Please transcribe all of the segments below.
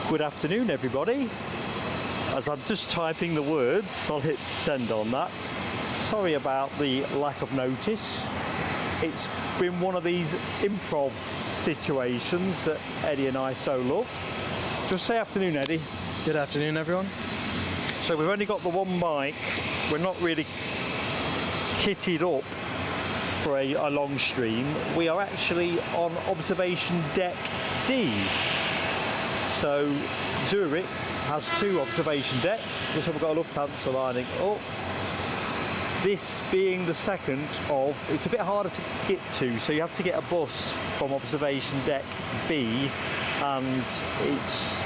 Good afternoon, everybody. As I'm just typing the words, I'll hit send on that. Sorry about the lack of notice. It's been one of these improv situations that Eddie and I so love. Just say afternoon, Eddie. Good afternoon, everyone. So we've only got the one mic. We're not really kitted up for a long stream. We are actually on observation deck D. So Zurich has two observation decks. This one we've got a Lufthansa lining up. This being the second of, it's a bit harder to get to, so you have to get a bus from observation deck B, and it's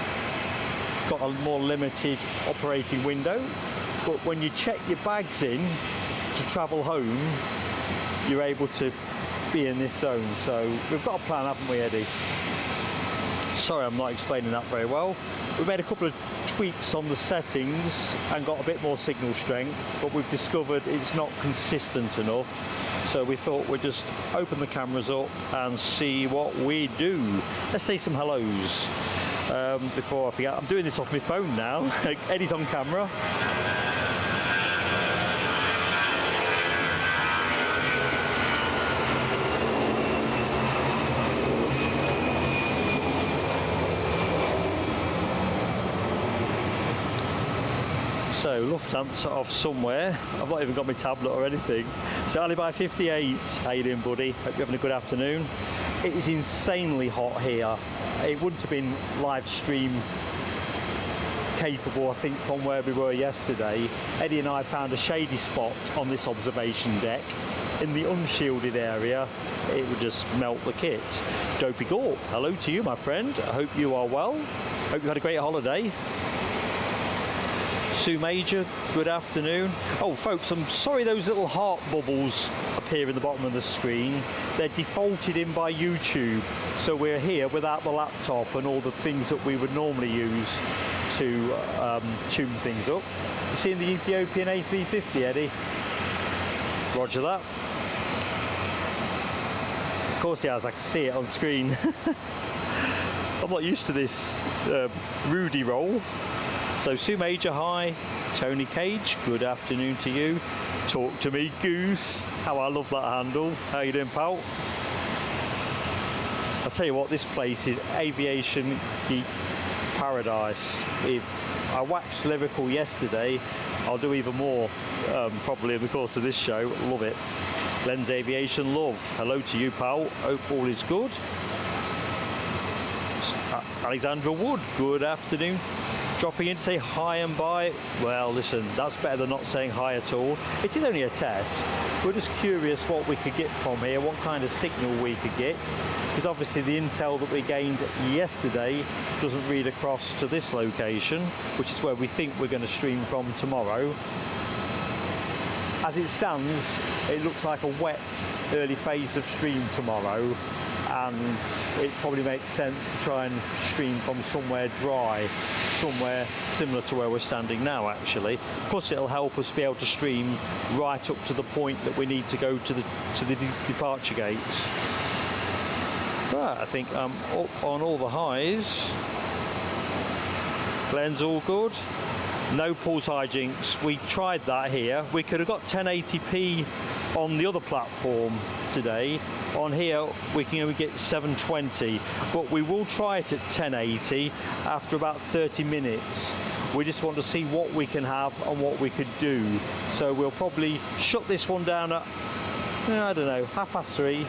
got a more limited operating window. But when you check your bags in to travel home, you're able to be in this zone. So we've got a plan, haven't we, Eddie? Sorry, I'm not explaining that very well. We made a couple of tweaks on the settings and got a bit more signal strength, but we've discovered it's not consistent enough. So we thought we'd just open the cameras up and see what we do. Let's say some hellos before I forget. I'm doing this off my phone now. Eddie's on camera. So Lufthansa off somewhere. I've not even got my tablet or anything. So Alibi 58, how you doing, buddy? Hope you're having a good afternoon. It is insanely hot here. It wouldn't have been live stream capable, I think, from where we were yesterday. Eddie and I found a shady spot on this observation deck. In the unshielded area, it would just melt the kit. Dopey Gorp, hello to you, my friend. I hope you are well. Hope you had a great holiday. Sue Major, good afternoon. Oh folks, I'm sorry those little heart bubbles appear in the bottom of the screen. They're defaulted in by YouTube, so we're here without the laptop and all the things that we would normally use to tune things up. You seeing the Ethiopian A350, Eddie? Roger that. Of course he has, I can see it on screen. I'm not used to this Rudy roll. So Sue Major, hi. Tony Cage, good afternoon to you. Talk to me, Goose. How I love that handle. How you doing, pal? I'll tell you what, this place is aviation geek paradise. If I waxed lyrical yesterday, I'll do even more probably in the course of this show. Love it. Lens Aviation Love, hello to you, pal. Hope all is good. Alexandra Wood, good afternoon. Dropping in to say hi and bye. Well, listen, that's better than not saying hi at all. It is only a test. We're just curious what we could get from here, what kind of signal we could get, because obviously the intel that we gained yesterday doesn't read across to this location, which is where we think we're going to stream from tomorrow. As it stands, it looks like a wet early phase of stream tomorrow, and it probably makes sense to try and stream from somewhere dry, somewhere similar to where we're standing now, actually. Plus it'll help us be able to stream right up to the point that we need to go to the departure gates. Right, I think I'm up on all the highs. Glenn's all good. No pulse hijinks. We tried that here. We could have got 1080p on the other platform today. On here we can only get 720, but we will try it at 1080 after about 30 minutes. We just want to see what we can have and what we could do. So we'll probably shut this one down at, I don't know, 3:30,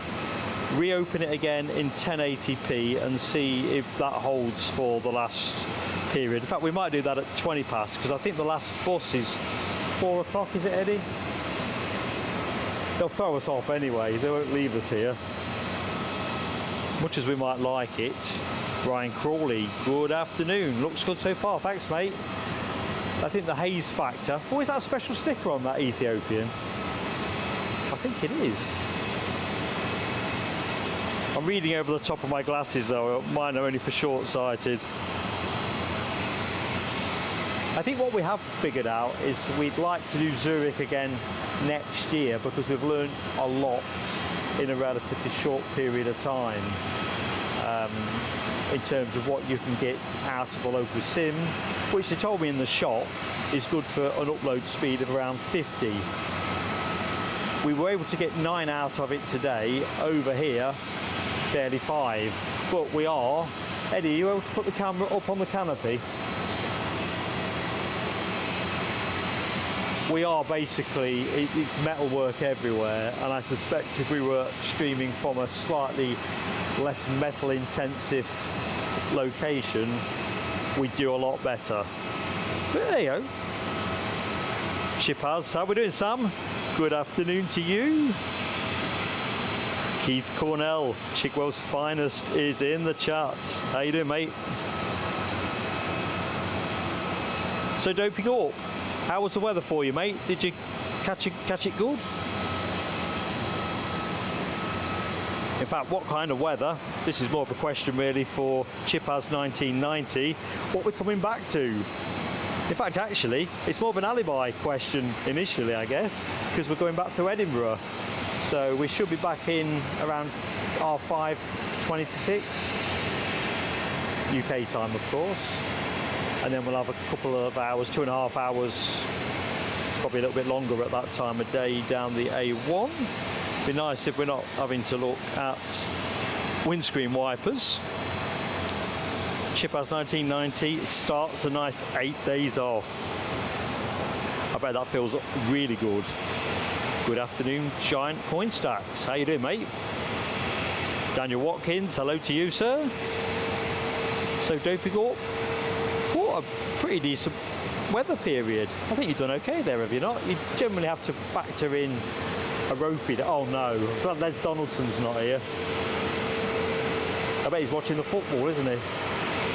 reopen it again in 1080p and see if that holds for the last period. In fact, we might do that at 20 past, because I think the last bus is 4 o'clock, is it, Eddie? They'll throw us off anyway, they won't leave us here. Much as we might like it. Ryan Crawley, good afternoon. Looks good so far, thanks mate. I think the haze factor, oh, is that a special sticker on that Ethiopian? I think it is. I'm reading over the top of my glasses though, mine are only for short-sighted. I think what we have figured out is we'd like to do Zurich again next year, because we've learned a lot in a relatively short period of time. in terms of what you can get out of a local sim, which they told me in the shop is good for an upload speed of around 50. We were able to get 9 out of it today. Over here, barely 5. But we are... Eddie, are you able to put the camera up on the canopy? We are basically, it's metalwork everywhere, and I suspect if we were streaming from a slightly less metal intensive location, we'd do a lot better. But there you go. Chippers, how we doing, Sam? Good afternoon to you. Keith Cornell, Chigwell's finest, is in the chat. How you doing, mate? So Dopey Gorp, how was the weather for you, mate? Did you catch it good? In fact, what kind of weather? This is more of a question really for Chippers 1990. What we're coming back to? In fact, actually, it's more of an alibi question initially, I guess, because we're going back through Edinburgh. So we should be back in around R5, 20 to 6, UK time, of course. And then we'll have a couple of hours, 2.5 hours, probably a little bit longer at that time of day down the A1. Be nice if we're not having to look at windscreen wipers. Chippers 1990 starts a nice 8 days off. I bet that feels really good. Good afternoon, Giant Coin Stacks. How you doing, mate? Daniel Watkins, hello to you, sir. So Dopey Gorp, what a pretty decent weather period. I think you've done okay there, have you not? You generally have to factor in a ropey. Oh no, Les Donaldson's not here. I bet he's watching the football, isn't he?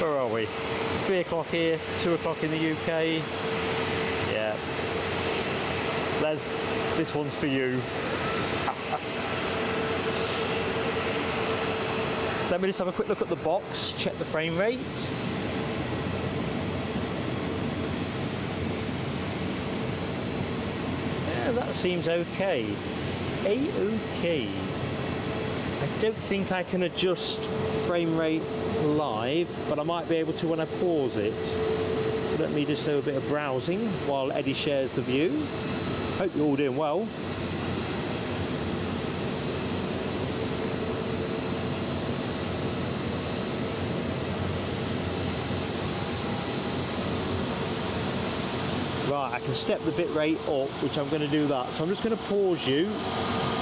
Where are we? 3 o'clock here, 2 o'clock in the UK. Yeah. Les, this one's for you. Let me just have a quick look at the box, check the frame rate. Yeah, that seems okay. A-okay. I don't think I can adjust frame rate live, but I might be able to when I pause it. So let me just do a bit of browsing while Eddie shares the view. Hope you're all doing well. Right, I can step the bit rate up, which I'm going to do that. So I'm just going to pause you,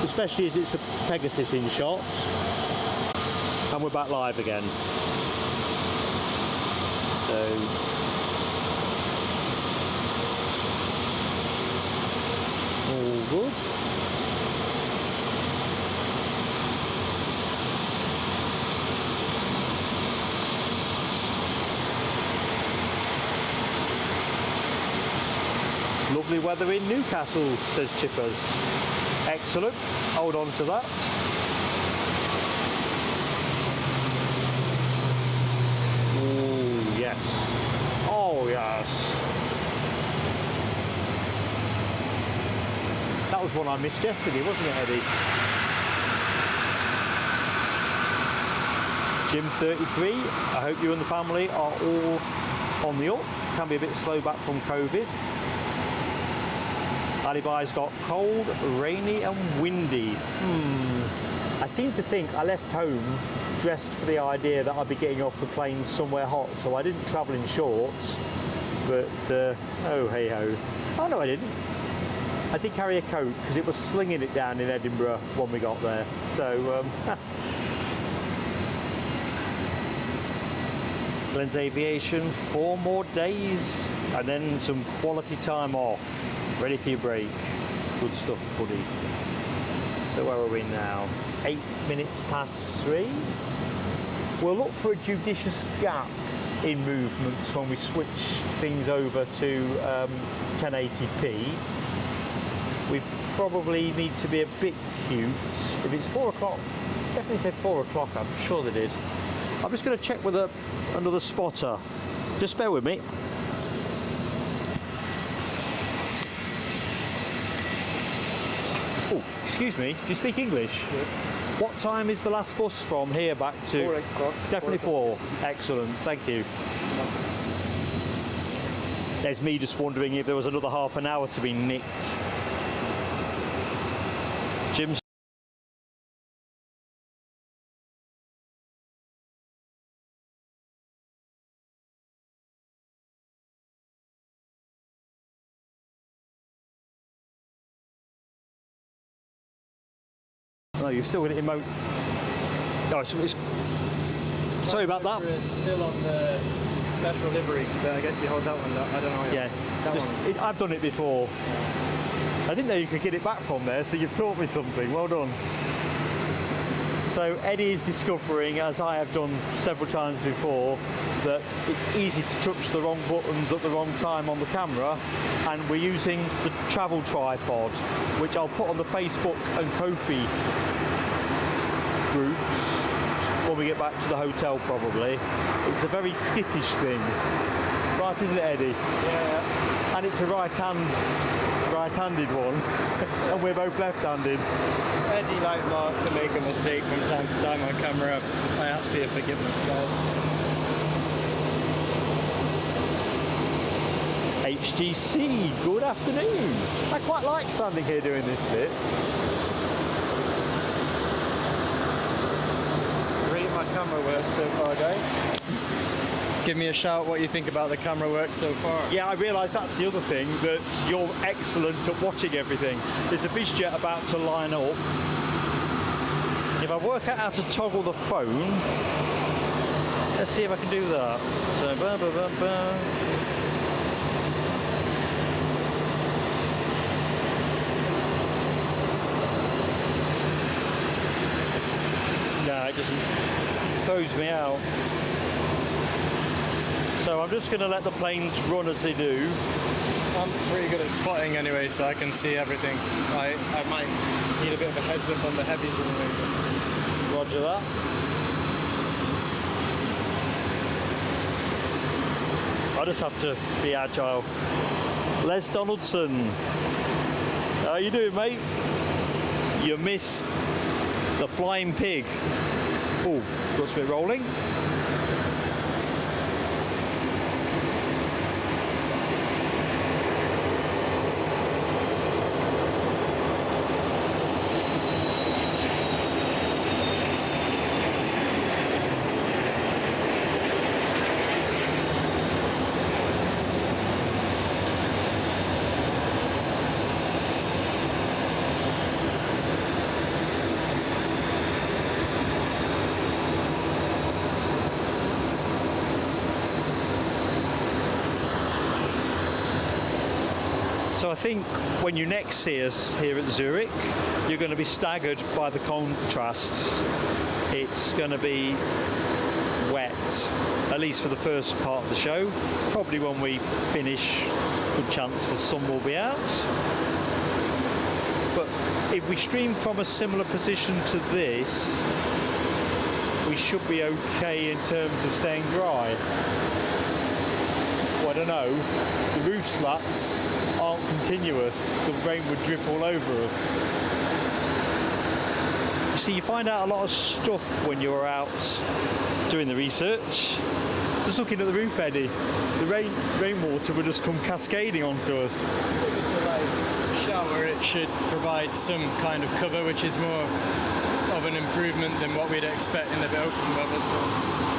especially as it's a Pegasus in shot. And we're back live again. So all good. Lovely weather in Newcastle, says Chippers. Excellent. Hold on to that. Oh, yes. Oh, yes. That was one I missed yesterday, wasn't it, Eddie? Jim 33, I hope you and the family are all on the up. Can be a bit slow back from COVID. Alibi's got cold, rainy and windy. I seem to think I left home dressed for the idea that I'd be getting off the plane somewhere hot, so I didn't travel in shorts, but oh hey ho. Oh no, I didn't. I did carry a coat because it was slinging it down in Edinburgh when we got there, so Glenn's Aviation, 4 more days and then some quality time off. Ready for your break. Good stuff, buddy. So where are we now? 8 minutes past 3. We'll look for a judicious gap in movements when we switch things over to 1080p. We probably need to be a bit cute. If it's 4 o'clock, definitely said 4 o'clock, I'm sure they did. I'm just going to check with another spotter. Just bear with me. Oh, excuse me, do you speak English? Yes. What time is the last bus from here back to? 4 o'clock. Definitely 4. Excellent, thank you. There's me just wondering if there was another half an hour to be nicked. Jim's no, you've still got it in mode. Oh, it's... Sorry about that. It's still on the special livery, but I guess you hold that one. I don't know. Yeah, I've done it before. I didn't know you could get it back from there, so you've taught me something. Well done. So Eddie is discovering, as I have done several times before, that it's easy to touch the wrong buttons at the wrong time on the camera, and we're using the travel tripod, which I'll put on the Facebook and Ko-fi groups when we get back to the hotel probably. It's a very skittish thing. Right, isn't it, Eddie? Yeah. And it's a right-handed one, and we're both left-handed. Eddie, like Mark, can make a mistake from time to time on camera. I ask for your forgiveness, guys. HGC, good afternoon. I quite like standing here doing this bit. Rate my camera work so far, guys. Give me a shout what you think about the camera work so far. Yeah, I realise that's the other thing, that you're excellent at watching everything. There's a BizJet about to line up. If I work out how to toggle the phone, let's see if I can do that. So, no, it doesn't. Throws me out. So I'm just going to let the planes run as they do. I'm pretty good at spotting anyway, so I can see everything. I might need a bit of a heads up on the heavies in the way. Roger that. I just have to be agile. Les Donaldson. How you doing, mate? You missed the flying pig. Oh, got a bit rolling. So I think when you next see us here at Zurich, you're going to be staggered by the contrast. It's going to be wet, at least for the first part of the show. Probably when we finish, good chance the sun will be out. But if we stream from a similar position to this, we should be okay in terms of staying dry. Well, I don't know. The roof slats aren't continuous. The rain would drip all over us. You see, you find out a lot of stuff when you're out doing the research. Just looking at the roof, Eddie, the rainwater would just come cascading onto us. If it's a light shower, it should provide some kind of cover, which is more of an improvement than what we'd expect in the open weather. So.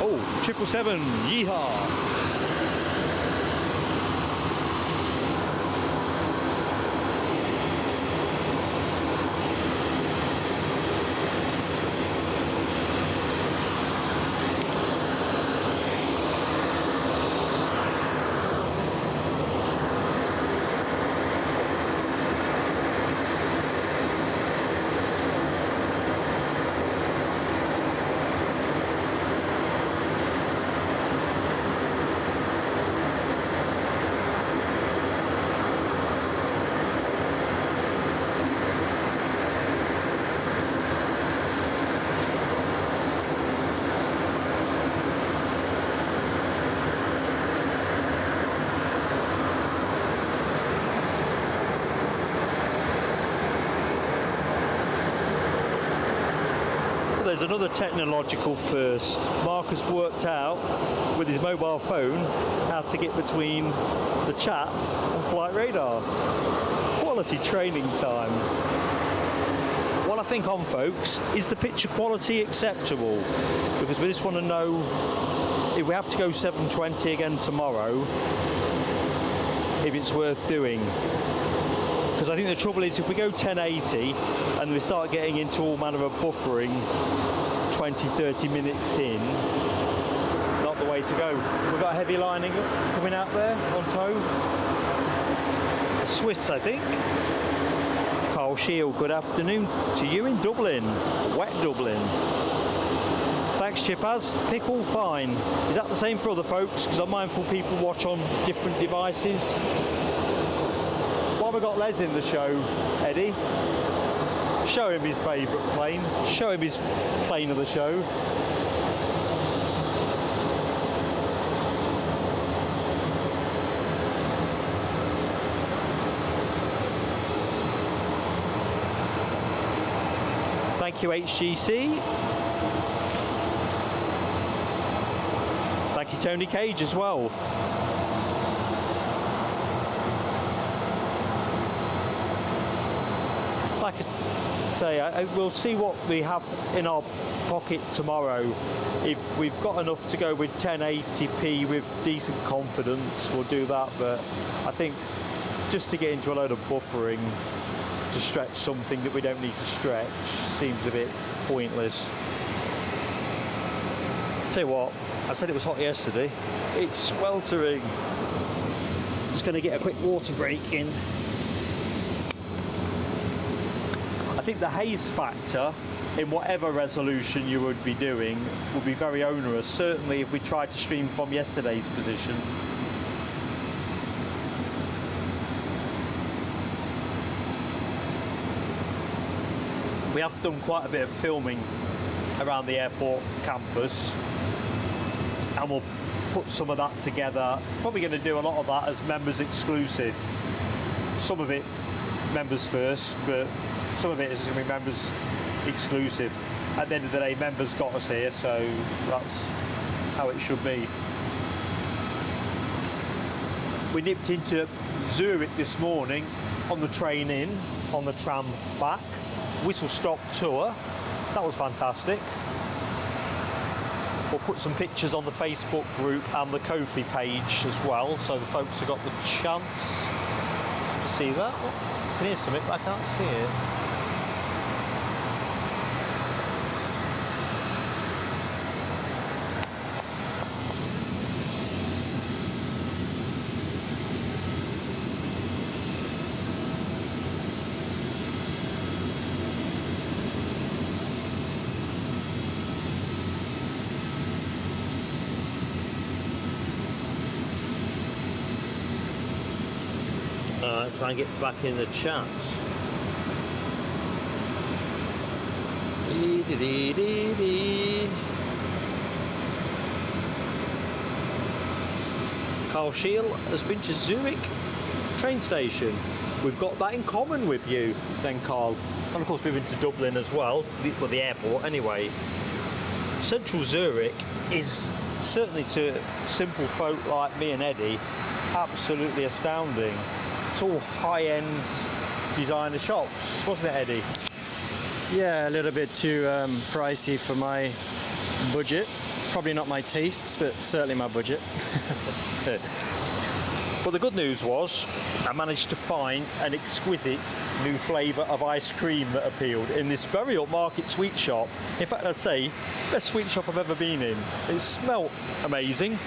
Oh, 777, yeehaw! there's another technological first. Mark has worked out with his mobile phone how to get between the chat and flight radar. Quality training time. What I think on, folks, is the picture quality acceptable? Because we just want to know if we have to go 720 again tomorrow, if it's worth doing. Because I think the trouble is if we go 1080 and we start getting into all manner of buffering 20-30 minutes in, not the way to go. We've got a heavy lining coming out there on tow. A Swiss, I think. Carl Shield, good afternoon to you in Dublin, wet Dublin. Thanks, Chipaz. Pickle fine. Is that the same for other folks? Because I'm mindful people watch on different devices. Why have we got Les in the show, Eddie? Show him his favourite plane. Show him his plane of the show. Thank you, HGC. Thank you, Tony Cage, as well. Like I say, we'll see what we have in our pocket tomorrow. If we've got enough to go with 1080p with decent confidence, we'll do that. But I think just to get into a load of buffering to stretch something that we don't need to stretch seems a bit pointless. Tell you what, I said it was hot yesterday. It's sweltering. Just going to get a quick water break in. I think the haze factor in whatever resolution you would be doing would be very onerous, certainly if we tried to stream from yesterday's position. We have done quite a bit of filming around the airport campus, and we'll put some of that together. Probably going to do a lot of that as members exclusive. Some of it members first, but some of it is going to be members exclusive. At the end of the day, members got us here, so that's how it should be. We nipped into Zurich this morning on the train in, on the tram back. Whistle stop tour. That was fantastic. We'll put some pictures on the Facebook group and the Ko-fi page as well, so the folks have got the chance to see that. I can hear something, but I can't see it. Try and get back in the chat. Carl Shield has been to Zurich train station. We've got that in common with you then, Carl. And of course we've been to Dublin as well, for the airport anyway. Central Zurich is certainly to simple folk like me and Eddie absolutely astounding. It's all high-end designer shops, wasn't it, Eddie? Yeah, a little bit too pricey for my budget. Probably not my tastes, but certainly my budget. Well, the good news was I managed to find an exquisite new flavour of ice cream that appealed in this very upmarket sweet shop. In fact, I'd say best sweet shop I've ever been in. It smelt amazing,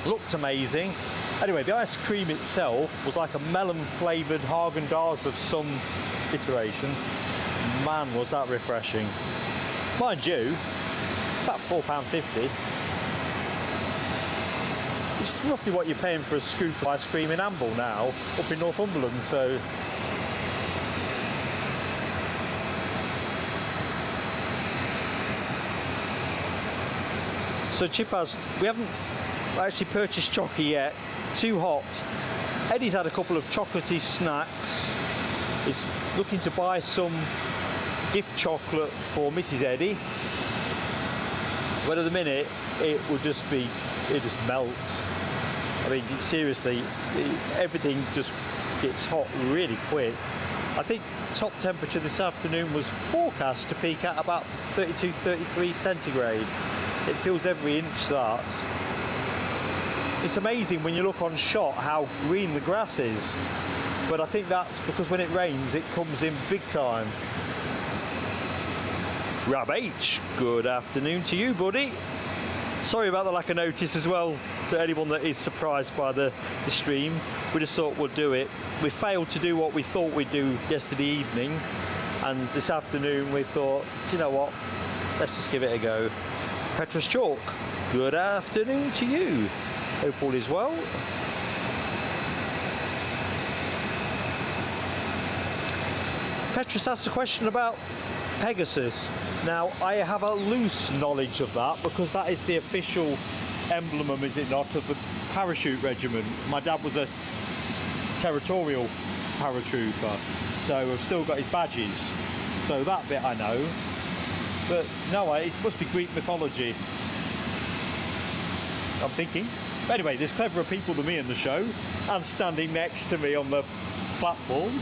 looked amazing. Anyway, the ice cream itself was like a melon-flavoured Haagen-Dazs of some iteration. Man, was that refreshing. Mind you, about £4.50. It's roughly what you're paying for a scoop of ice cream in Amble now, up in Northumberland, so... So Chipaz, we haven't actually purchased chocky yet. Too hot. Eddie's had a couple of chocolatey snacks. He's looking to buy some gift chocolate for Mrs. Eddie. But at the minute, it will just be, it just melts. I mean, seriously, everything just gets hot really quick. I think top temperature this afternoon was forecast to peak at about 32, 33 centigrade. It feels every inch that. It's amazing when you look on shot how green the grass is. But I think that's because when it rains, it comes in big time. Rab H, good afternoon to you, buddy. Sorry about the lack of notice as well to anyone that is surprised by the stream. We just thought we'd do it. We failed to do what we thought we'd do yesterday evening, and this afternoon we thought, do you know what, let's just give it a go. Petrus Chalk, good afternoon to you. Hope all is well. Petrus asked a question about Pegasus. Now, I have a loose knowledge of that because that is the official emblem, is it not, of the parachute regiment. My dad was a territorial paratrooper, so I've still got his badges. So that bit I know. But no, it must be Greek mythology, I'm thinking. But anyway, there's cleverer people than me in the show, and standing next to me on the platform.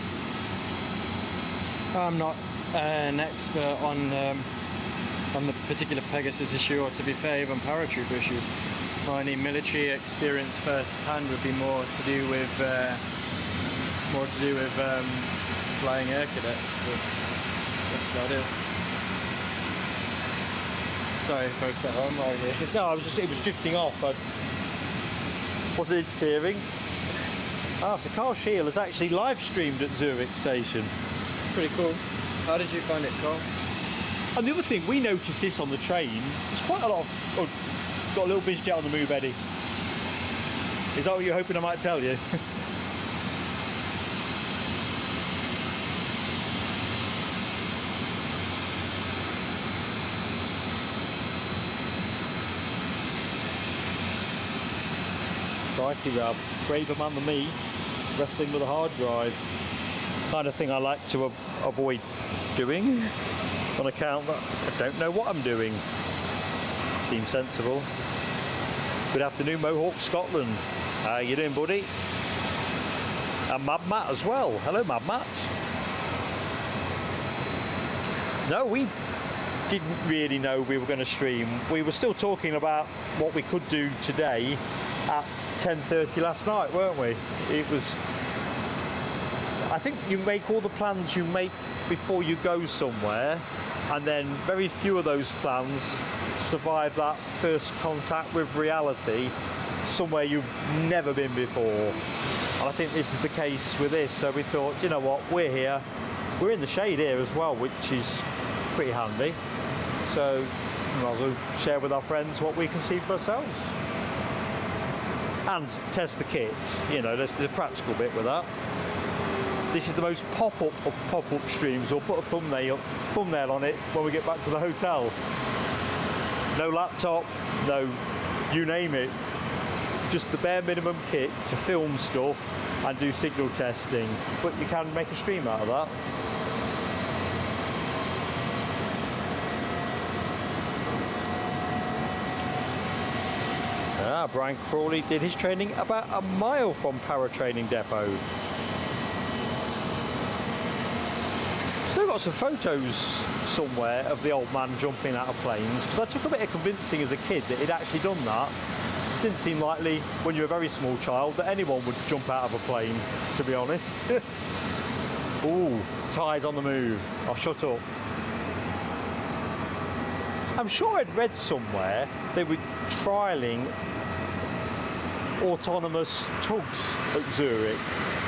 I'm not an expert on the particular Pegasus issue, or to be fair, even paratrooper issues. My military experience firsthand would be more to do with flying air cadets, but that's about it. Sorry, folks at home. No, it was drifting off. I wasn't interfering. So Carl Scheel has actually live streamed at Zurich station. It's pretty cool. How did you find it, Carl? And the other thing, we noticed this on the train. There's quite a lot of... Oh, got a little biz jet on the move, Eddie. Is that what you're hoping I might tell you? Crikey, Rob. Braver man than me, wrestling with a hard drive. Kind of thing I like to avoid doing, on account that I don't know what I'm doing. Seems sensible. Good afternoon, Mohawk Scotland. How you doing, buddy? And Mad Matt as well. Hello, Mad Matt. No, we didn't really know we were going to stream. We were still talking about what we could do today at 10:30 last night, weren't we? It was... I think you make all the plans you make before you go somewhere, and then very few of those plans survive that first contact with reality somewhere you've never been before. And I think this is the case with this. So we thought, you know what, we're here. We're in the shade here as well, which is pretty handy. So we might as well share with our friends what we can see for ourselves. And test the kit. You know, there's a practical bit with that. This is the most pop-up of pop-up streams. We'll put a thumbnail on it when we get back to the hotel. No laptop, no you name it. Just the bare minimum kit to film stuff and do signal testing. But you can make a stream out of that. Brian Crawley did his training about a mile from Paratraining Depot. Still got some photos somewhere of the old man jumping out of planes, because I took a bit of convincing as a kid that he'd actually done that. It didn't seem likely when you're a very small child that anyone would jump out of a plane, to be honest. Ooh, Ty's on the move. I'll shut up. I'm sure I'd read somewhere they were trialling autonomous tugs at Zurich,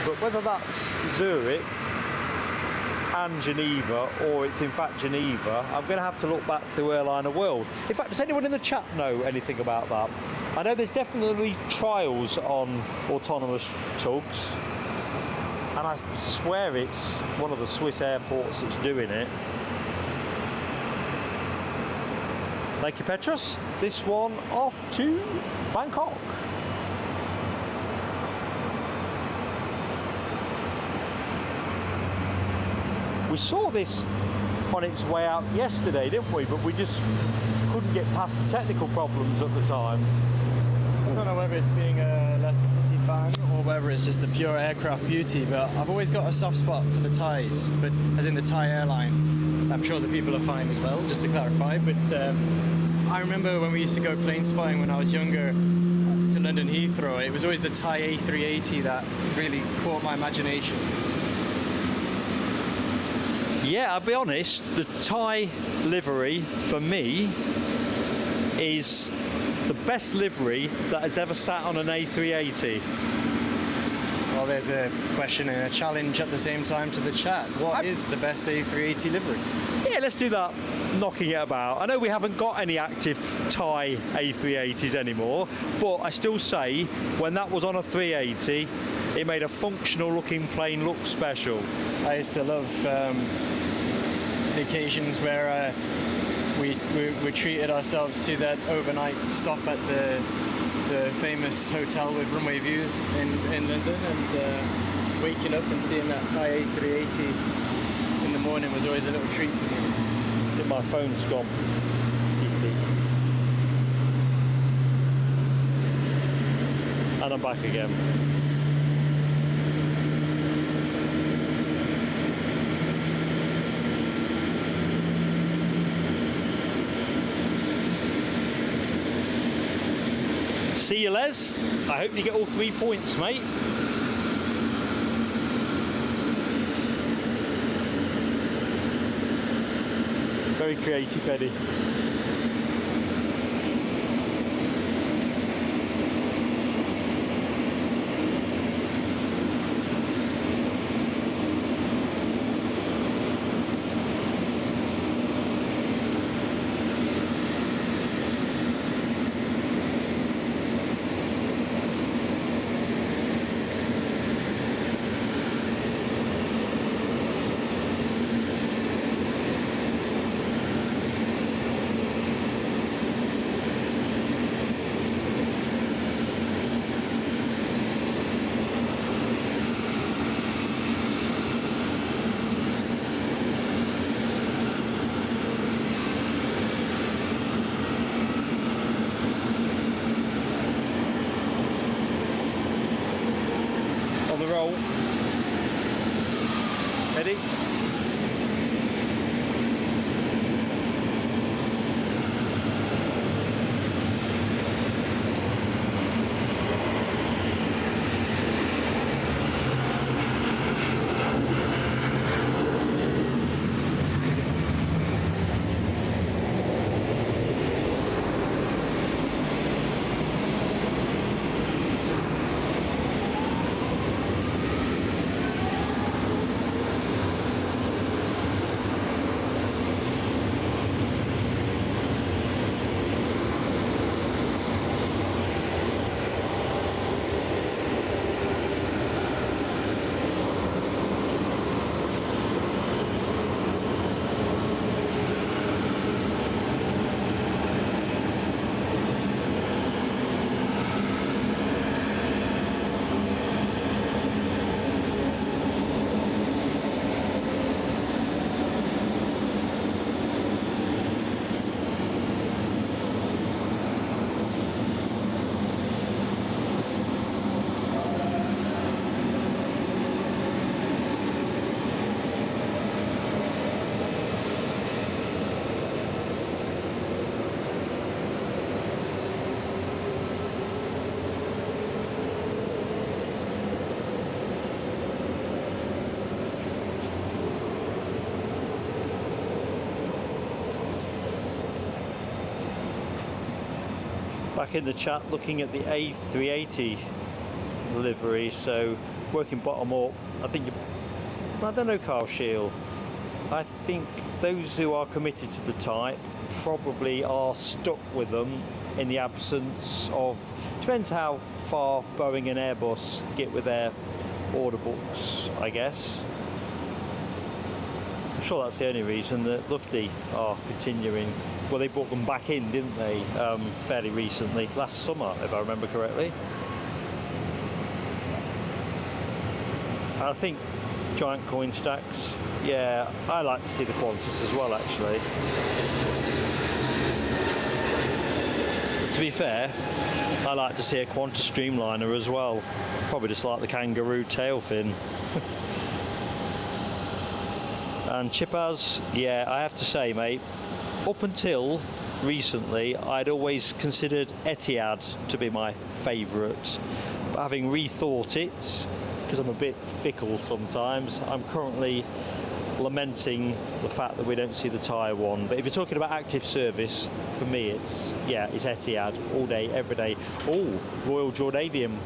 but whether that's Zurich and Geneva, or it's in fact Geneva, I'm going to have to look back through Airliner World. In fact, does anyone in the chat know anything about that? I know there's definitely trials on autonomous tugs, and I swear it's one of the Swiss airports that's doing it. Thank you, Petrus. This one off to Bangkok. We saw this on its way out yesterday, didn't we? But we just couldn't get past the technical problems at the time. I don't know whether it's being a Leicester City fan or whether it's just the pure aircraft beauty, but I've always got a soft spot for the Thais, but as in the Thai airline. I'm sure the people are fine as well, just to clarify. But I remember when we used to go plane spotting when I was younger to London Heathrow, it was always the Thai A380 that really caught my imagination. Yeah, I'll be honest, the Thai livery for me is the best livery that has ever sat on an A380. Well, there's a question and a challenge at the same time to the chat. What is the best A380 livery? Yeah, let's do that, knocking it about. I know we haven't got any active Thai A380s anymore, but I still say when that was on a 380, it made a functional looking plane look special. I used to love the occasions where we treated ourselves to that overnight stop at the famous hotel with runway views in London, and waking up and seeing that Thai A380 in the morning was always a little treat for me. I think my phone's gone deeply. And I'm back again. See you, Les. I hope you get all 3 points, mate. Very creative, Eddie. Roll. Ready? Back in the chat looking at the A380 livery, so working bottom up, I think, I don't know, Carl Shield, I think those who are committed to the type probably are stuck with them in the absence of, depends how far Boeing and Airbus get with their order books, I guess. I'm sure that's the only reason that Lufty are continuing. Well, they brought them back in, didn't they, fairly recently, last summer, if I remember correctly. And I think giant coin stacks. Yeah, I like to see the Qantas as well, actually. But to be fair, I like to see a Qantas streamliner as well. Probably just like the kangaroo tail fin. And Chipaz, yeah, I have to say, mate, up until recently, I'd always considered Etihad to be my favourite. But having rethought it, because I'm a bit fickle sometimes, I'm currently lamenting the fact that we don't see the Thai one. But if you're talking about active service, for me it's Etihad all day, every day. Oh, Royal Jordanian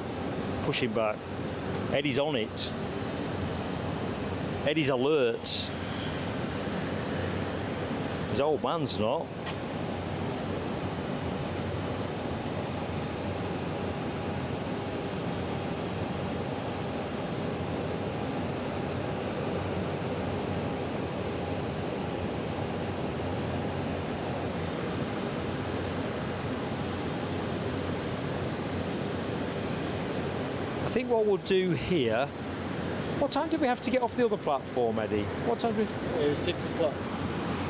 pushing back. Eddie's on it. Eddie's alert. His old man's not. I think what we'll do here. What time did we have to get off the other platform, Eddie? What time did we? It was 6 o'clock.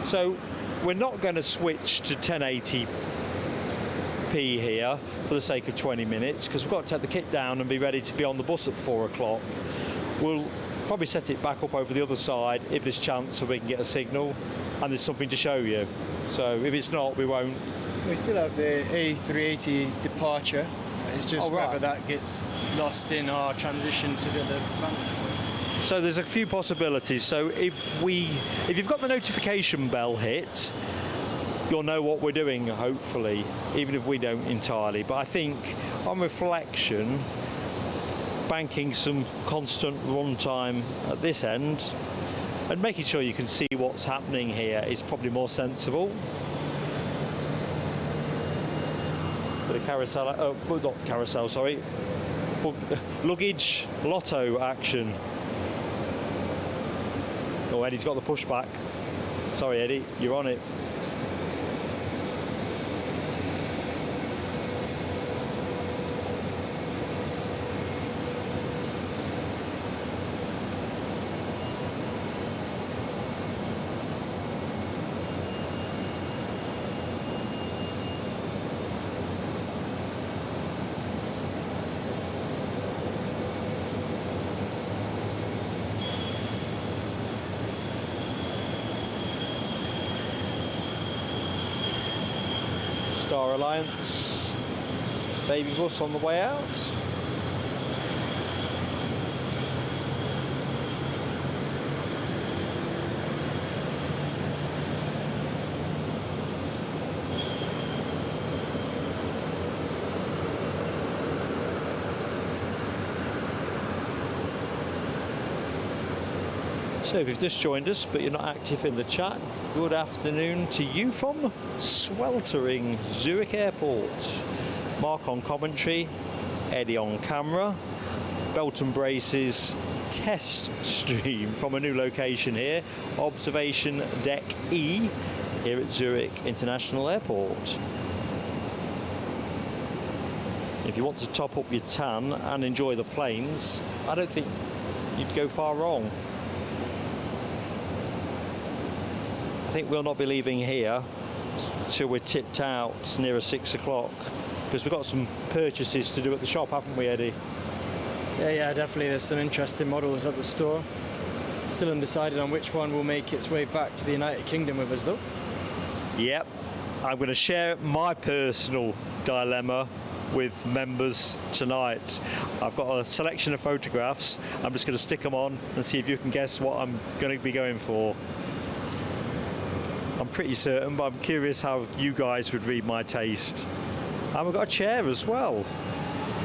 So we're not going to switch to 1080p here for the sake of 20 minutes because we've got to take the kit down and be ready to be on the bus at 4 o'clock. We'll probably set it back up over the other side if there's chance so we can get a signal and there's something to show you. So if it's not, we won't. We still have the A380 departure. It's just whether that gets lost in our transition to the other vantage point. So there's a few possibilities. So if you've got the notification bell hit, you'll know what we're doing, hopefully, even if we don't entirely. But I think on reflection, banking some constant runtime at this end and making sure you can see what's happening here is probably more sensible. Bit of carousel, well, not carousel, sorry, luggage lotto action. Oh, Eddie's got the pushback. Sorry, Eddie, you're on it. Star Alliance baby bus on the way out. So if you've just joined us but you're not active in the chat, good afternoon to you from sweltering Zurich Airport. Mark on commentary, Eddie on camera, belt and braces test stream from a new location here, observation deck E here at Zurich International Airport. If you want to top up your tan and enjoy the planes, I don't think you'd go far wrong. I think we'll not be leaving here till we're tipped out nearer 6 o'clock because we've got some purchases to do at the shop, haven't we, Eddie? Yeah, definitely. There's some interesting models at the store. Still undecided on which one will make its way back to the United Kingdom with us, though. Yep. I'm going to share my personal dilemma with members tonight. I've got a selection of photographs. I'm just going to stick them on and see if you can guess what I'm going to be going for. I'm pretty certain, but I'm curious how you guys would read my taste. And we've got a chair as well.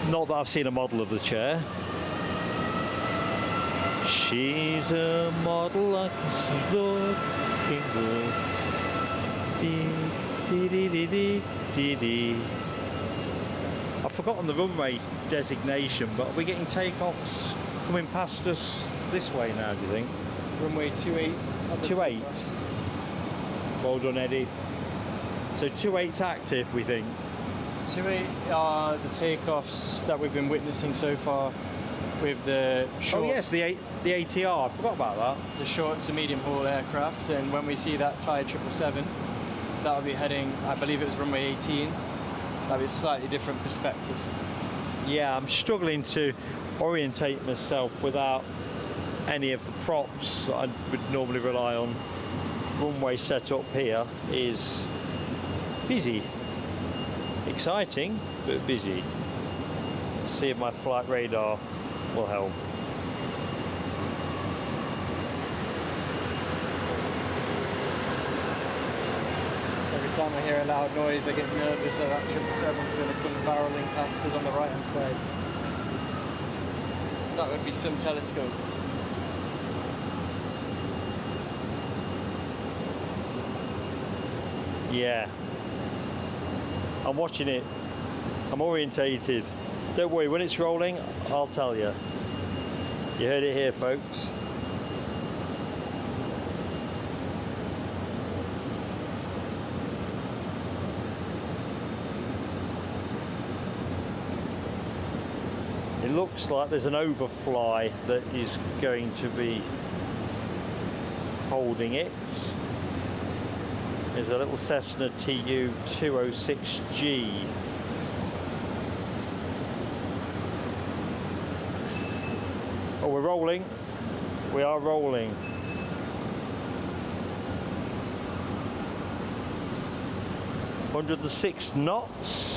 Not that I've seen a model of the chair. She's a model, I can see looking good. Dee, dee, dee, dee, dee, dee. I've forgotten the runway designation, but are we getting takeoffs coming past us this way now, do you think? Runway 28. 28. Well done, Eddie. So 28's active, we think. 28 are the takeoffs that we've been witnessing so far. with the short, Oh yes, the ATR. I forgot about that. the short to medium haul aircraft, and when we see that Thai 777, that'll be heading, I believe it was runway 18. That'll be a slightly different perspective. Yeah, I'm struggling to orientate myself without any of the props that I would normally rely on. Runway setup here is busy. Exciting, but busy. Let's see if my flight radar will help. Every time I hear a loud noise, I get nervous that 777 is going to come barreling past us on the right hand side. That would be some telescope. Yeah. I'm watching it. I'm orientated. Don't worry, when it's rolling, I'll tell you. You heard it here, folks. It looks like there's an overfly that is going to be holding it. There's a little Cessna TU 206G. Oh, we're rolling. We are rolling. 106 knots.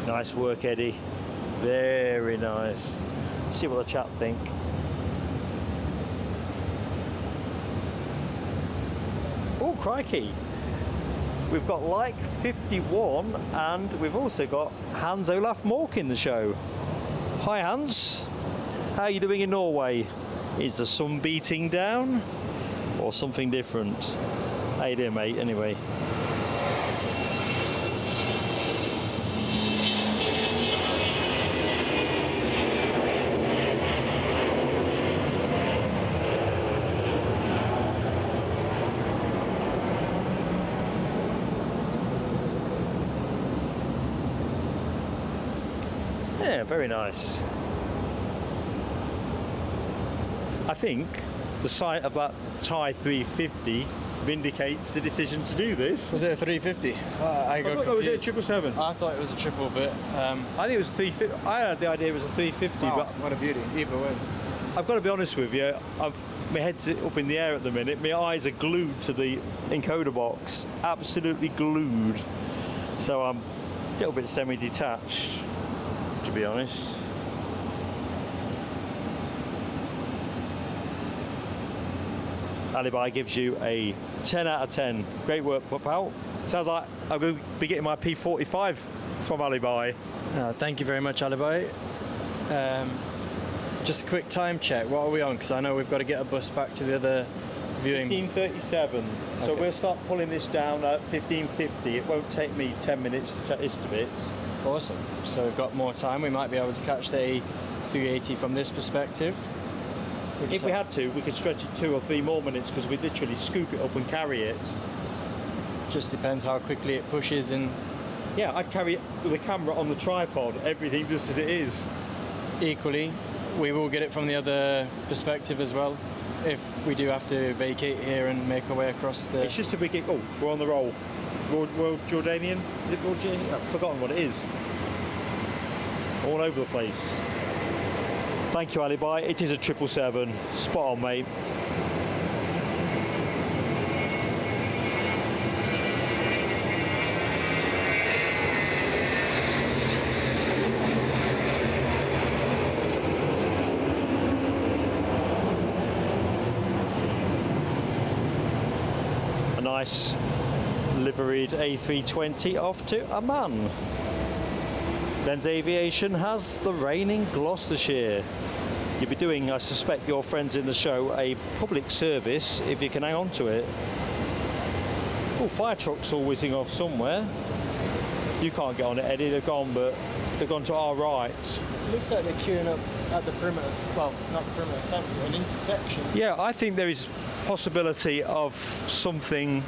Nice work, Eddie. Very nice. See what the chat think. Oh, crikey. We've got like 51, and we've also got Hans Olaf Mork in the show. Hi, Hans. How are you doing in Norway? Is the sun beating down or something different? How you doing, mate, anyway? Yeah, very nice. I think the sight of that Thai 350 vindicates the decision to do this. Was it a 350? I got confused. Was it a 777? I thought it was a triple, but I think it was 350. I had the idea it was a 350, wow, but what a beauty. Either way. I've got to be honest with you. My head's up in the air at the minute. My eyes are glued to the encoder box, absolutely glued. So I'm a little bit semi-detached, to be honest. Alibi gives you a 10 out of 10. Great work, pal. Sounds like I'm going to be getting my P45 from Alibi. Thank you very much, Alibi. Just a quick time check. What are we on? Because I know we've got to get a bus back to the other viewing. 15:37. So Okay. we'll start pulling this down at 15:50. It won't take me 10 minutes to check this to bits. Awesome. So we've got more time. We might be able to catch the A380 from this perspective. If we had to, we could stretch it 2 or 3 more minutes because we'd literally scoop it up and carry it. Just depends how quickly it pushes and Yeah, I'd carry it with a camera on the tripod, everything just as it is. equally, we will get it from the other perspective as well. If we do have to vacate here and make our way across the... It's just a big... Oh, we're on the roll. World Jordanian? Is it Jordanian? I've forgotten what it is. All over the place. Thank you, Alibi. It is a 777. Spot on, mate. nice liveried A320 off to Amman. Lenz Aviation has the rain in Gloucestershire. You'll be doing, I suspect, your friends in the show a public service if you can hang on to it. Oh, fire trucks all whizzing off somewhere. You can't get on it, Eddie, they've gone, but they've gone to our right. It looks like they're queuing up at the perimeter, well, not the perimeter fence, but an intersection. Yeah, I think there is possibility of something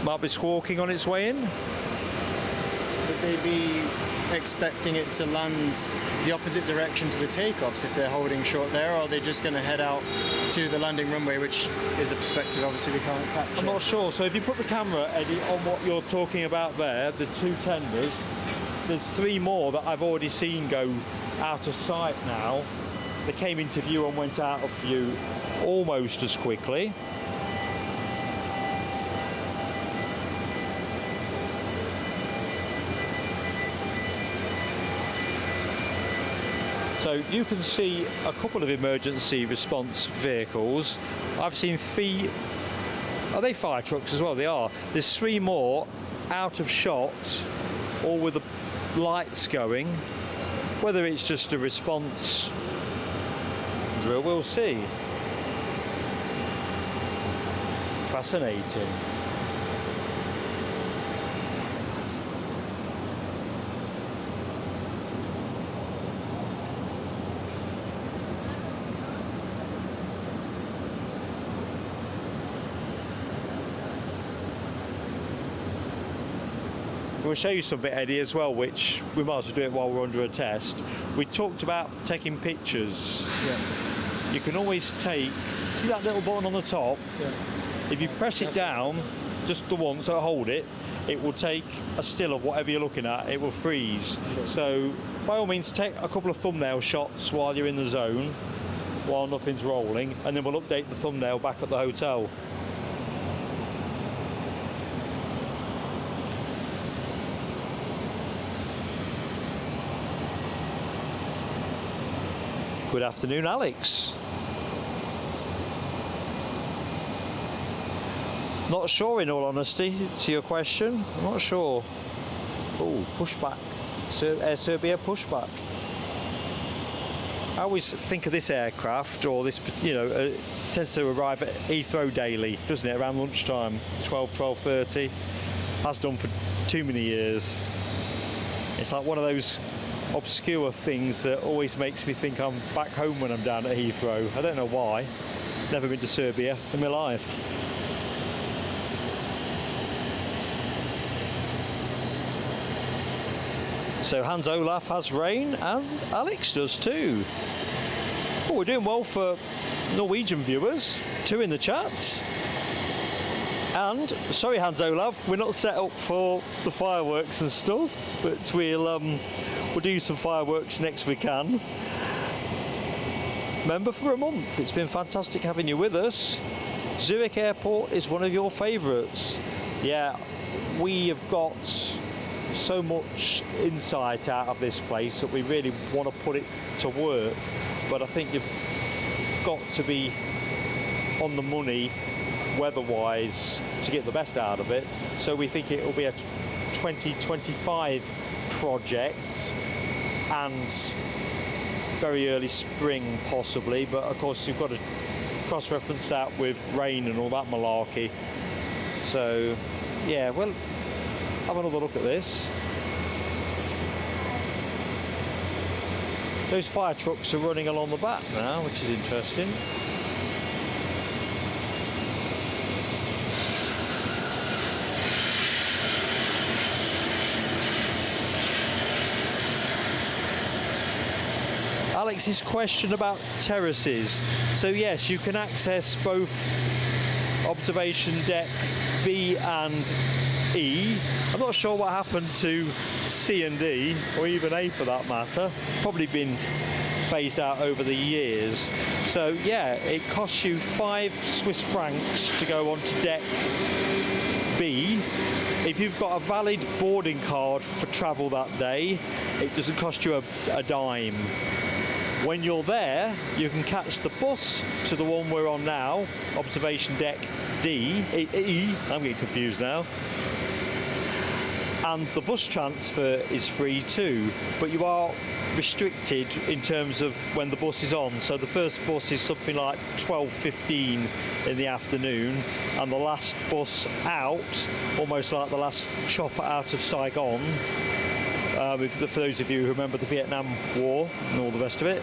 might be squawking on its way in. Would they be expecting it to land the opposite direction to the takeoffs if they're holding short there, or are they just going to head out to the landing runway, which is a perspective obviously we can't capture? I'm not sure. So if you put the camera, Eddie, on what you're talking about there, the two tenders, there's 3 more that I've already seen go out of sight now. They came into view and went out of view almost as quickly. So you can see a couple of emergency response vehicles. I've seen 3, are they fire trucks as well? They are. There's 3 more out of shot, all with the lights going. Whether it's just a response, we'll see. Fascinating. We'll show you something, Eddie, as well, which we might as well do it while we're under a test. We talked about taking pictures. Yeah. You can always take, see that little button on the top? Yeah. If you press it down, just the once, so hold it, it will take a still of whatever you're looking at, it will freeze. So by all means, take a couple of thumbnail shots while you're in the zone, while nothing's rolling, and then we'll update the thumbnail back at the hotel. Good afternoon, Alex. Not sure, in all honesty, to your question. I'm not sure. Oh, pushback. Air Serbia pushback. I always think of this aircraft, or this, you know, tends to arrive at Heathrow daily, doesn't it, around lunchtime, 12:30. Has done for too many years. It's like one of those obscure things that always makes me think I'm back home when I'm down at Heathrow. I don't know why. Never been to Serbia in my life. So Hans Olaf has rain and Alex does too. Oh, we're doing well for Norwegian viewers. 2 in the chat. And, sorry Hans Olaf, we're not set up for the fireworks and stuff, but we'll do some fireworks next we can. Remember, for a month, it's been fantastic having you with us. Zurich Airport is one of your favourites. Yeah, we have got so much insight out of this place that we really want to put it to work, but I think you've got to be on the money weather-wise to get the best out of it. So we think it will be a 2025 project and very early spring possibly, but of course you've got to cross-reference that with rain and all that malarkey. So yeah, well, have another look at this. Those fire trucks are running along the back now, which is interesting. Alex's question about terraces. So yes, you can access both observation deck B and E. I'm not sure what happened to C and D, or even A for that matter. Probably been phased out over the years. So yeah, it costs you 5 Swiss francs to go onto deck B. If you've got a valid boarding card for travel that day, it doesn't cost you a dime. When you're there, you can catch the bus to the one we're on now, observation deck D, E, I'm getting confused now. And the bus transfer is free too, but you are restricted in terms of when the bus is on. So the first bus is something like 12:15 in the afternoon, and the last bus out, almost like the last chopper out of Saigon, for those of you who remember the Vietnam War and all the rest of it,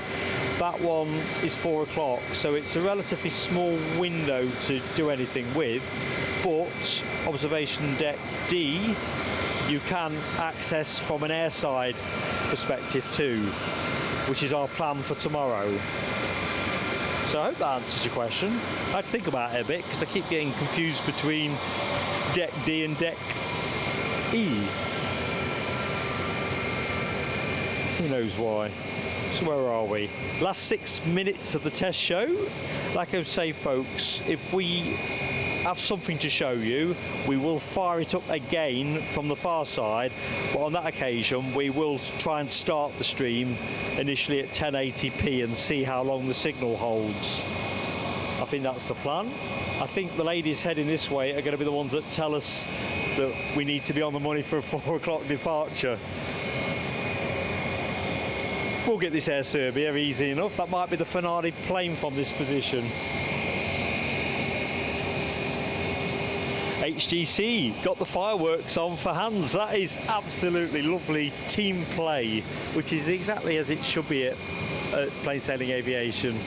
that one is 4 o'clock. So it's a relatively small window to do anything with, but observation deck D you can access from an airside perspective too, which is our plan for tomorrow. So I hope that answers your question. I had to think about it a bit because I keep getting confused between deck D and deck E. Who knows why? So where are we? Last 6 minutes of the test show. Like I say, folks, if we have something to show you, we will fire it up again from the far side, but on that occasion we will try and start the stream initially at 1080p and see how long the signal holds. I think that's the plan. I think the ladies heading this way are going to be the ones that tell us that we need to be on the money for a 4 o'clock departure. We'll get this Air Serbia easy enough. That might be the finale plane from this position. HGC got the fireworks on for Hans. That is absolutely lovely team play, which is exactly as it should be at plain sailing aviation.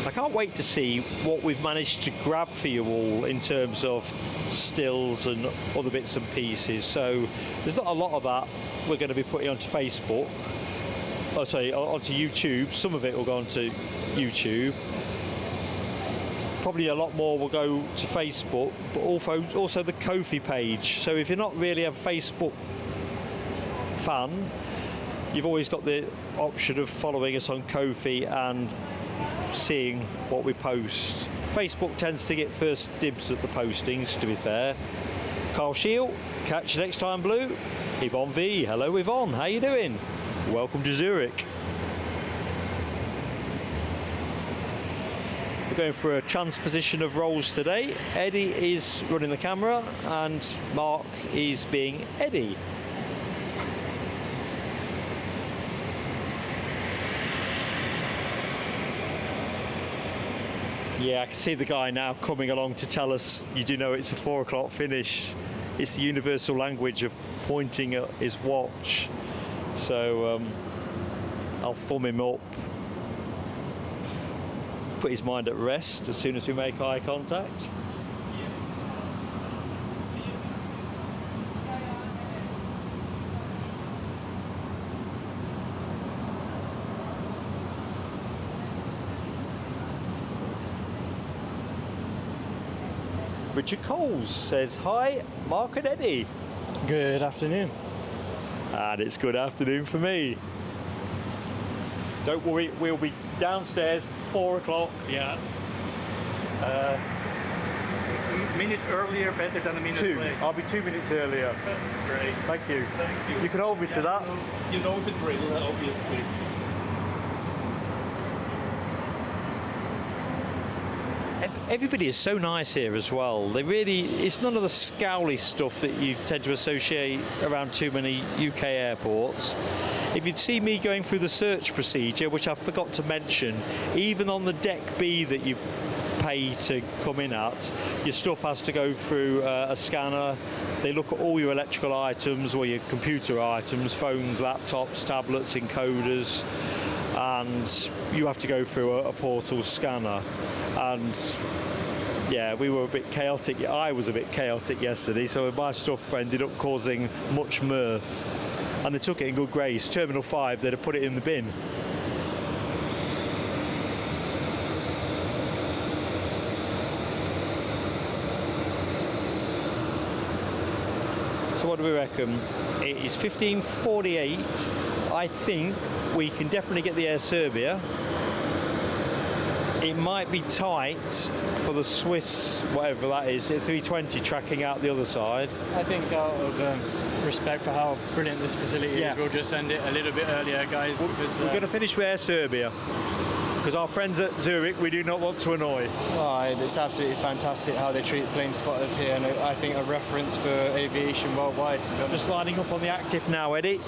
I can't wait to see what we've managed to grab for you all in terms of stills and other bits and pieces. So there's not a lot of that we're going to be putting onto Facebook. Oh, sorry, onto YouTube. Some of it will go onto YouTube. Probably a lot more will go to Facebook, but also the Ko-fi page. So if you're not really a Facebook fan, you've always got the option of following us on Ko-fi and seeing what we post. Facebook tends to get first dibs at the postings, to be fair. Carl Shield, catch you next time, Blue. Yvonne V, hello Yvonne, how you doing? Welcome to Zurich. We're going for a transposition of roles today. Eddie is running the camera and Mark is being Eddie. Yeah, I can see the guy now coming along to tell us you do know it's a 4 o'clock finish. It's the universal language of pointing at his watch. So I'll thumb him up, put his mind at rest as soon as we make eye contact. Richard Coles says, hi, Mark and Eddie. Good afternoon. And it's good afternoon for me. Don't worry, we'll be downstairs 4 o'clock. Yeah. A minute earlier, better than a minute late. I'll be 2 minutes earlier. Great. Thank you. Thank you. You can hold me to that. You know the drill, obviously. Everybody is so nice here as well. It's none of the scowly stuff that you tend to associate around too many UK airports. If you'd see me going through the search procedure, which I forgot to mention, even on the deck B that you pay to come in at, your stuff has to go through a scanner. They look at all your electrical items or your computer items, phones, laptops, tablets, encoders, and you have to go through a portal scanner. And yeah, we were a bit chaotic. I was a bit chaotic yesterday, so my stuff ended up causing much mirth. And they took it in good grace. Terminal 5, they'd have put it in the bin. So what do we reckon? It is 15:48. I think we can definitely get the Air Serbia it might be tight for the Swiss, whatever that is, at 320 tracking out the other side. I think out of respect for how brilliant this facility is, we'll just end it a little bit earlier, guys. Because We're going to finish with Air Serbia, because our friends at Zurich we do not want to annoy. it's absolutely fantastic how they treat plane spotters here, and I think a reference for aviation worldwide, to be honest. Just lining up on the active now, Eddie.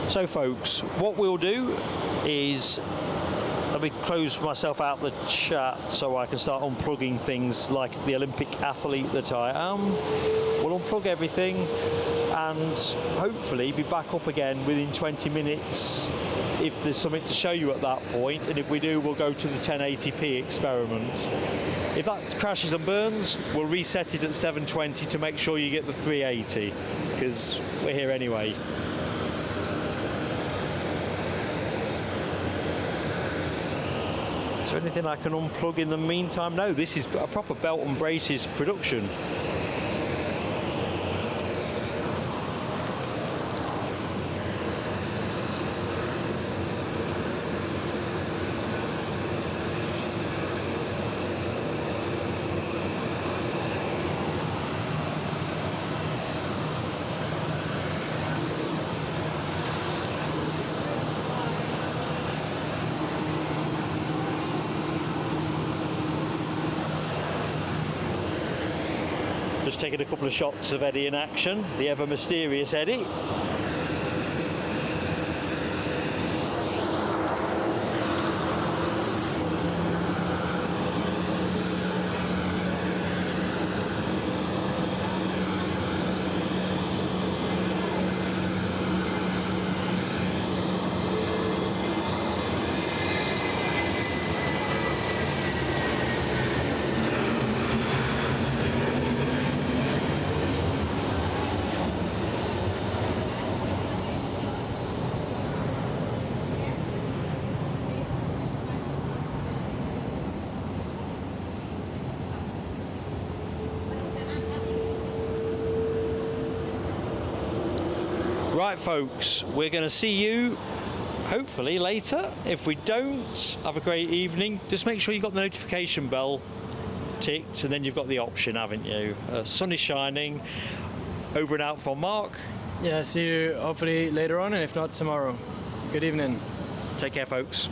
So folks, what we'll do is, let me close myself out the chat so I can start unplugging things like the Olympic athlete that I am. We'll unplug everything and hopefully be back up again within 20 minutes if there's something to show you at that point, and if we do, we'll go to the 1080p experiment. If that crashes and burns, we'll reset it at 720 to make sure you get the 380, because we're here anyway. Is there anything I can unplug in the meantime? No, this is a proper belt and braces production. Just taking a couple of shots of Eddie in action, the ever mysterious Eddie. Right folks, we're going to see you hopefully later. If we don't, have a great evening. Just make sure you've got the notification bell ticked, and then you've got the option, haven't you? Sun is shining. Over and out from Mark. Yeah, see you hopefully later on, and if not, tomorrow. Good evening. Take care folks.